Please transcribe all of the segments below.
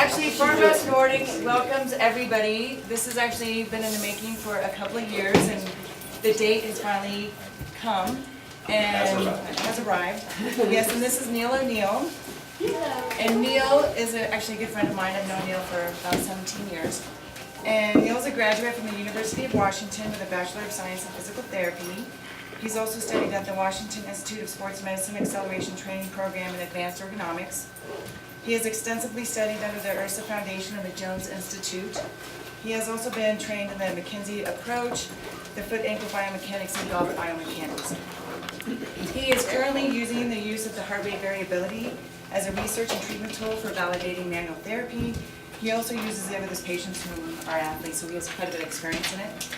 Actually, Farmhouse Nordic welcomes everybody. This has actually been in the making for a couple of years, and the date has finally come and has arrived. Yes, and this is Neil O'Neill. And Neil is actually a good friend of mine. I've known Neil for about 17 years. And Neil's a graduate from the University of Washington with a Bachelor of Science in Physical Therapy. He's also studied at the Washington Institute of Sports Medicine Acceleration Training Program in Advanced Ergonomics. He has extensively studied under the URSA Foundation and the Jones Institute. He has also been trained in the McKinsey approach, the foot ankle biomechanics, and golf biomechanics. He is currently using the use of the heart rate variability as a research and treatment tool for validating manual therapy. He also uses it with his patients who are athletes, so he has quite a bit of experience in it.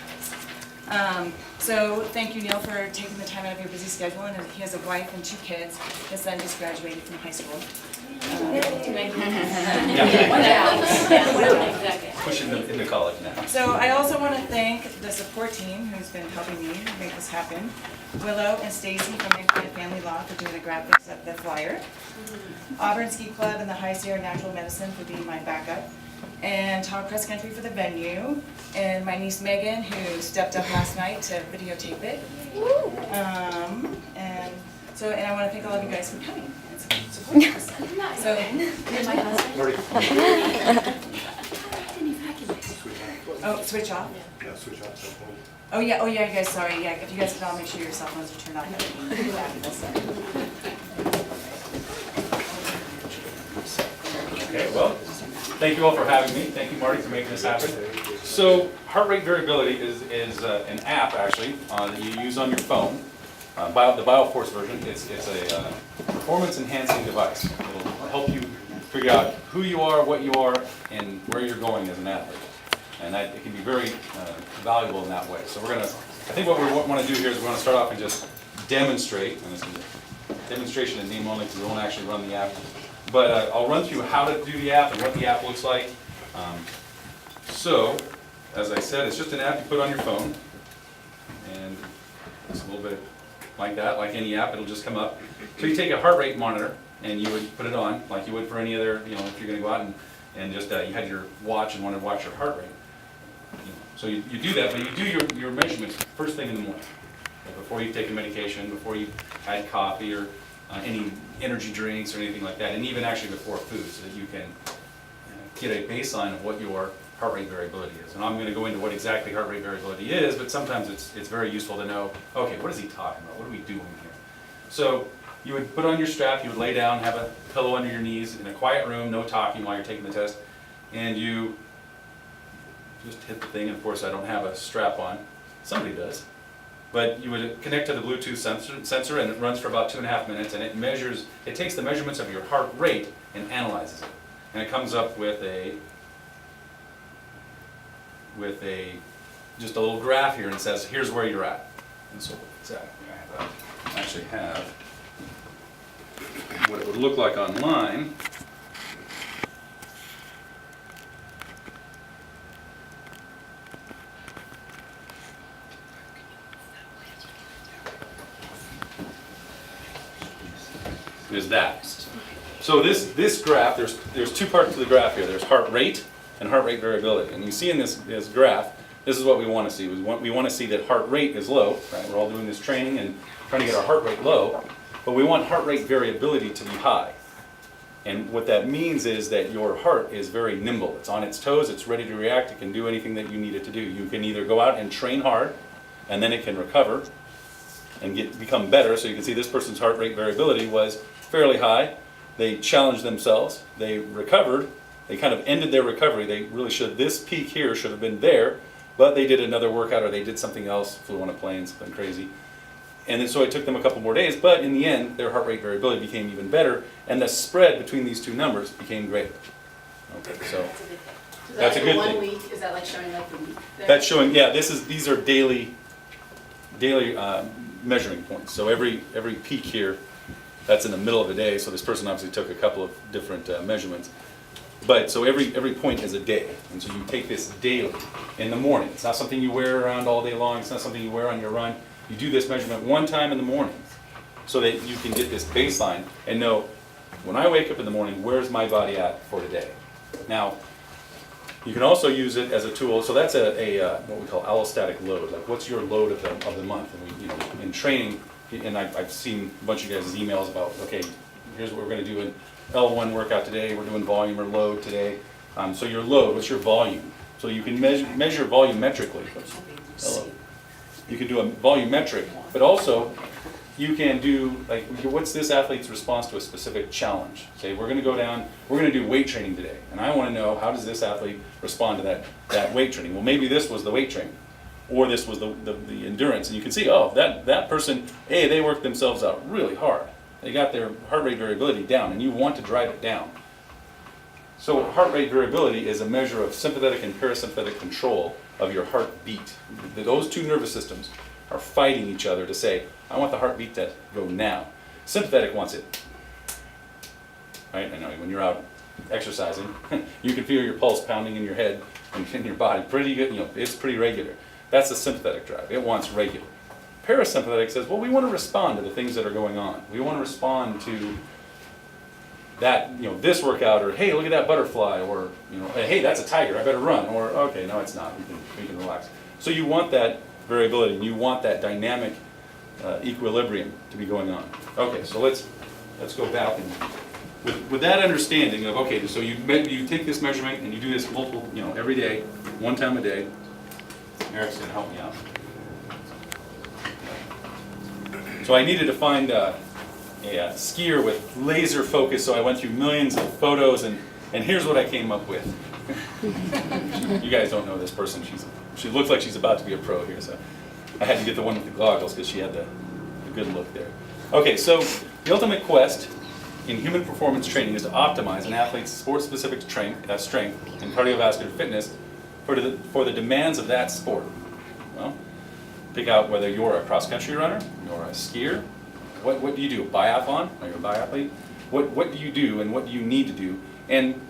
So thank you, Neil, for taking the time out of your busy schedule, and he has a wife and 2 kids. His son just graduated from high school. Pushing them into college now. So I also want to thank the support team who's been helping me make this happen. Willow and Stacy from Incline Family Law for doing the graphics of the flyer. Auburn Ski Club and the High Sierra Natural Medicine for being my backup. And Tom Cross Country for the venue. And my niece Megan, who stepped up last night to videotape it. And I want to thank all of you guys for coming and supporting us. So, here's my husband. Oh, switch off? Yeah, switch off cell phone. Oh yeah, you guys, sorry, yeah, if you guys could all make sure your cell phones are turned off. Okay, well, thank you all for having me. Thank you, Marty, for making this happen. So, Heart Rate Variability is an app, actually, that you use on your phone. The BioForce version. It's a performance-enhancing device. It'll help you figure out who you are, what you are, and where you're going as an athlete. And it can be very valuable in that way. So I think what we want to do here is we want to start off and just demonstrate, and this is a demonstration in name only because we won't actually run the app. But I'll run through how to do the app and what the app looks like. So, as I said, it's just an app you put on your phone. And it's a little bit like that, like any app, it'll just come up. So you take a heart rate monitor and you would put it on like you would for any other, if you're going to go out and just you had your watch and wanted to watch your heart rate. So you do that, but you do your measurements first thing in the morning. Before you take a medication, before you had coffee or any energy drinks or anything like that, and even actually before food, so that you can get a baseline of what your heart rate variability is. And I'm going to go into what exactly heart rate variability is, but sometimes it's very useful to know, okay, what is he talking about? What are we doing here? So you would put on your strap, you would lay down, have a pillow under your knees in a quiet room, no talking while you're taking the test, and you just hit the thing. And of course I don't have a strap on. Somebody does. But you would connect to the Bluetooth sensor, and it runs for about 2.5 minutes, and it takes the measurements of your heart rate and analyzes it. And it comes up with just a little graph here and says, here's where you're at. And so exactly, I actually have what it would look like online. Is that. So this graph, there's 2 parts to the graph here. There's heart rate and heart rate variability. And you see in this graph, this is what we want to see. We want to see that heart rate is low, right? We're all doing this training and trying to get our heart rate low, but we want heart rate variability to be high. And what that means is that your heart is very nimble. It's on its toes, it's ready to react, it can do anything that you need it to do. You can either go out and train hard, and then it can recover and become better. So you can see this person's heart rate variability was fairly high. They challenged themselves, they recovered, they kind of ended their recovery. They really should, this peak here should have been there, but they did another workout or they did something else, flew on a plane, something crazy. And then so it took them a couple more days, but in the end, their heart rate variability became even better, and the spread between these 2 numbers became greater. Okay, so that's a good thing. 1 week, is that like showing like the week? That's showing, yeah, these are daily measuring points. So every peak here, that's in the middle of the day, so this person obviously took a couple of different measurements. But so every point is a day, and so you take this daily in the morning. It's not something you wear around all day long. It's not something you wear on your run. You do this measurement 1 time in the morning so that you can get this baseline and know, when I wake up in the morning, where's my body at for today? Now, you can also use it as a tool, so that's a what we call allostatic load, like what's your load of the month? And we, in training, and I've seen a bunch of you guys' emails about, okay, here's what we're gonna do in L1 workout today, we're doing volume or load today. So your load, what's your volume? So you can measure volumetrically. Hello. You can do a volumetric, but also you can do, like, what's this athlete's response to a specific challenge? Say, we're gonna go down, we're gonna do weight training today, and I wanna know, how does this athlete respond to that weight training? Well, maybe this was the weight training, or this was the endurance, and you can see, oh, that person, hey, they worked themselves out really hard. They got their heart rate variability down, and you want to drive it down. So heart rate variability is a measure of sympathetic and parasympathetic control of your heartbeat. Those two nervous systems are fighting each other to say, I want the heartbeat to go now. Sympathetic wants it. Right? I know when you're out exercising, you can feel your pulse pounding in your head and in your body pretty good, it's pretty regular. That's the sympathetic drive. It wants regular. Parasympathetic says, well, we want to respond to the things that are going on. We want to respond to that, this workout, or hey, look at that butterfly, or hey, that's a tiger, I better run, or okay, no, it's not. We can relax. So you want that variability, and you want that dynamic equilibrium to be going on. Okay, so let's go back and with that understanding of, okay, so you take this measurement and you do this multiple, every day, one time a day. Eric's going to help me out. So I needed to find a skier with laser focus, so I went through millions of photos, and here's what I came up with. You guys don't know this person. She looks like she's about to be a pro here, so I had to get the one with the goggles because she had the good look there. Okay, so the ultimate quest in human performance training is to optimize an athlete's sport-specific strength and cardiovascular fitness for the demands of that sport. Well, pick out whether you're a cross-country runner, you're a skier. What do you do? Biathlon? Are you a biathlete? What do you do, and what do you need to do? And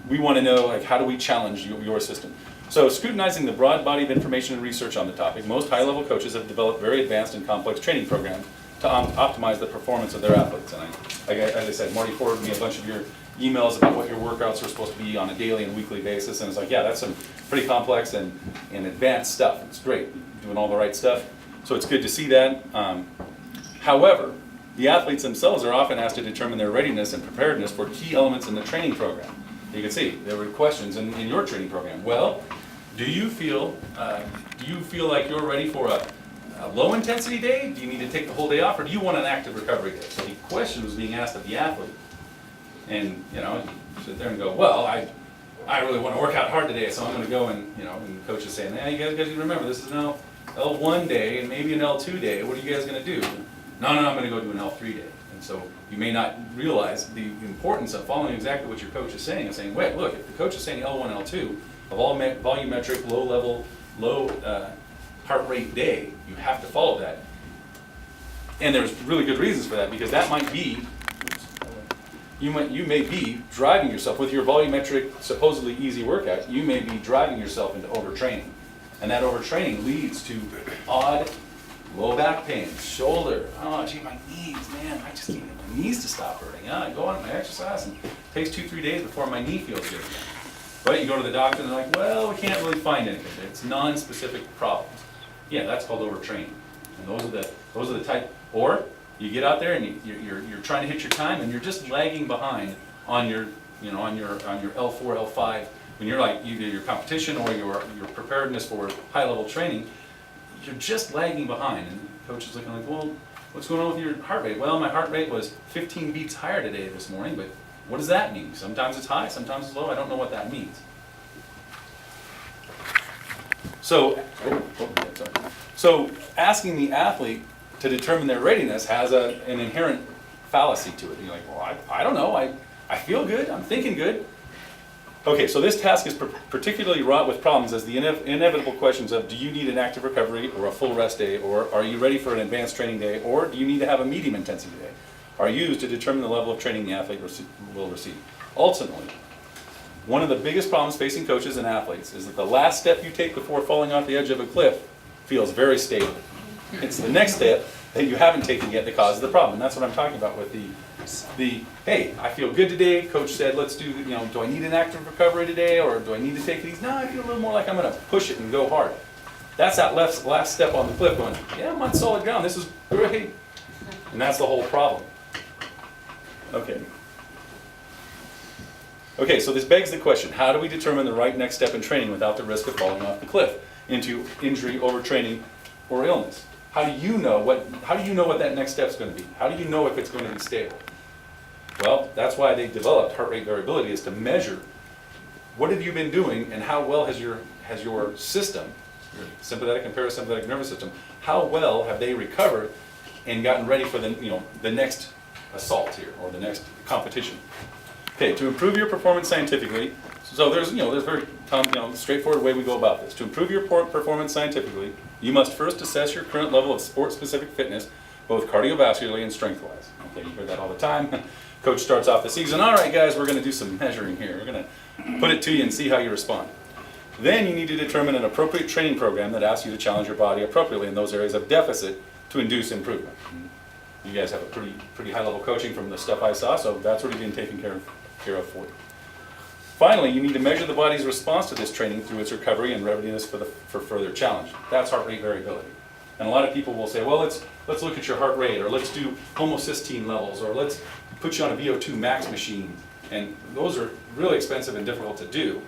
we want to know, like, how do we challenge your system? So, scrutinizing the broad body of information and research on the topic, most high-level coaches have developed very advanced and complex training programs to optimize the performance of their athletes. And as I said, Marty forwarded me a bunch of your emails about what your workouts are supposed to be on a daily and weekly basis, and it's like, yeah, that's some pretty complex and advanced stuff. It's great, doing all the right stuff. So it's good to see that. However, the athletes themselves are often asked to determine their readiness and preparedness for key elements in the training program. You can see there were questions in your training program. Well, do you feel like you're ready for a low intensity day? Do you need to take the whole day off, or do you want an active recovery day? So the question was being asked of the athlete, and you sit there and go, well, I really want to work out hard today, so I'm going to go and and the coach is saying, you guys remember this is now L1 day and maybe an L2 day. What are you guys going to do? No, I'm going to go do an L3 day. And so you may not realize the importance of following exactly what your coach is saying and saying, wait, look, if the coach is saying L1, L2, of all volumetric, low level, low heart rate day, you have to follow that. And there's really good reasons for that, because that might be, you may be driving yourself with your volumetric, supposedly easy workout, you may be driving yourself into overtraining. And that overtraining leads to odd low back pain, shoulder, oh gee, my knees, man, I just need my knees to stop hurting. I go on my exercise and it takes 2-3 days before my knee feels good again. But you go to the doctor and they're like, well, we can't really find anything. It's non-specific problems. Yeah, that's called overtraining. And those are the type. Or you get out there and you're trying to hit your time and you're just lagging behind on your on your L4, L5. When you're like either your competition or your preparedness for high level training, you're just lagging behind. And the coach is looking like, well, what's going on with your heart rate? Well, my heart rate was 15 beats higher today this morning, but what does that mean? Sometimes it's high, sometimes it's low. I don't know what that means. So asking the athlete to determine their readiness has an inherent fallacy to it. You're like, well, I don't know. I feel good. I'm thinking good. Okay, so this task is particularly wrought with problems as the inevitable questions of, do you need an active recovery or a full rest day, or are you ready for an advanced training day, or do you need to have a medium intensity day, are used to determine the level of training the athlete will receive. Ultimately, one of the biggest problems facing coaches and athletes is that the last step you take before falling off the edge of a cliff feels very stable. It's the next step that you haven't taken yet that causes the problem, and that's what I'm talking about with hey, I feel good today, coach said, let's do, do I need an active recovery today, or do I need to take it easy? No, I feel a little more like I'm gonna push it and go hard. That's that last step on the cliff going, yeah, I'm on solid ground, this is great. And that's the whole problem. Okay. Okay, so this begs the question, how do we determine the right next step in training without the risk of falling off the cliff into injury, overtraining, or illness? How do you know what that next step's going to be? How do you know if it's going to be stable? Well, that's why they developed heart rate variability, is to measure what have you been doing and how well has your system, your sympathetic and parasympathetic nervous system, how well have they recovered and gotten ready for the next assault here, or the next competition. Okay, to improve your performance scientifically, so there's very straightforward way we go about this. To improve your performance scientifically, you must first assess your current level of sport-specific fitness, both cardiovascularly and strength-wise. Okay, you hear that all the time. Coach starts off the season, all right guys, we're going to do some measuring here. We're going to put it to you and see how you respond. Then you need to determine an appropriate training program that asks you to challenge your body appropriately in those areas of deficit to induce improvement. You guys have a pretty high-level coaching from the stuff I saw, so that's already been taken care of for you. Finally, you need to measure the body's response to this training through its recovery and readiness for further challenge. That's heart rate variability. And a lot of people will say, well, let's look at your heart rate, or let's do homocysteine levels, or let's put you on a VO2 max machine. And those are really expensive and difficult to do.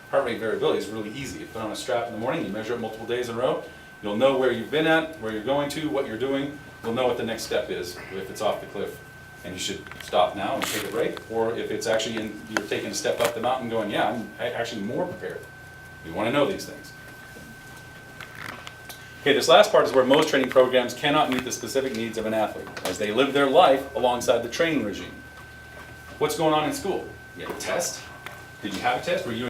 Heart rate variability is really easy. You put on a strap in the morning, you measure it multiple days in a row, you'll know where you've been at, where you're going to, what you're doing, you'll know what the next step is if it's off the cliff. And you should stop now and take a break, or if it's actually you're taking a step up the mountain going, yeah, I'm actually more prepared. You want to know these things. Okay, this last part is where most training programs cannot meet the specific needs of an athlete, as they live their life alongside the training regime. What's going on in school? You have a test? Did you have a test? Were you